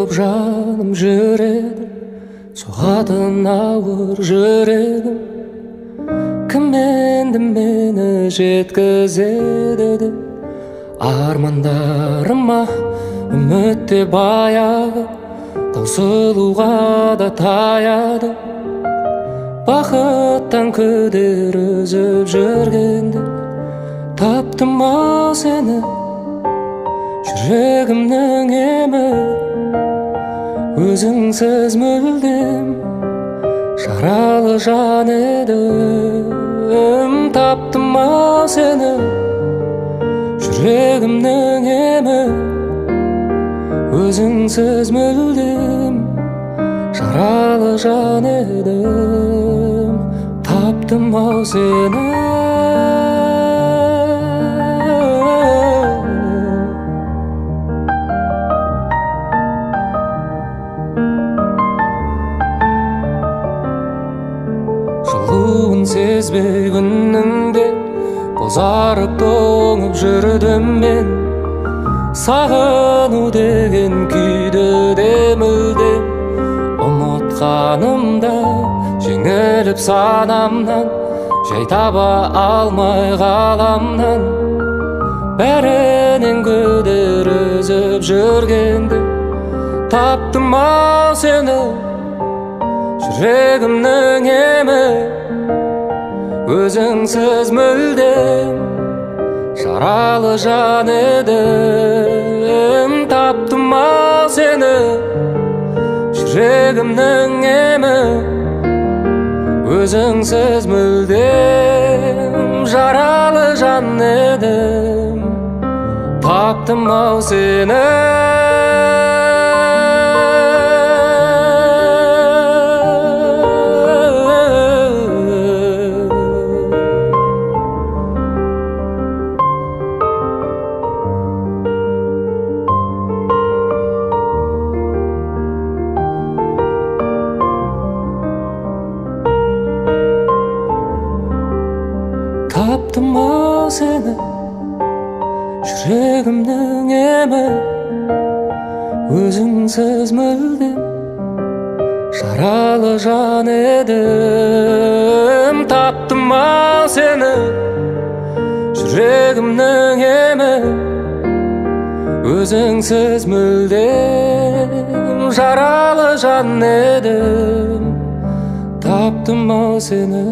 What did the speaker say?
болып жаным жүреді, соғатын ауыр жүрегім. Кім енді мені жеткізеді деп армандарыма үмітте баяғы, таусылуға да таяды. Бақыттан күдер үзіп жүргенде таптым ау сені, жүрегімнің емі. Өзіңсіз мүлдем жаралы жан едім. Таптым ау сені, жүрегімнің емі. Өзіңсіз мүлдем жаралы жан едім. Таптым ау сені. Жылуын сезбей күннің де бозарып тоңып жүрдім мен. Сағыну деген күйді де мүлдем ұмытқанымда, жеңіліп санамнан, жай таба алмай ғаламнан. Бәрінен күдер үзіп жүргенде таптым ау сені, жүрегімнің емі. Өзіңсіз мүлдем жаралы жан едім. Таптым ау сені, жүрегімнің емі. Өзіңсіз мүлдем жаралы жан едім. Таптым ау сені. Таптым ау сені, жүрегімнің емі. Өзіңсіз мүлдем жаралы жан едім. Таптым ау сені, жүрегімнің емі. Өзіңсіз мүлдем жаралы жан едім. Таптым ау сені.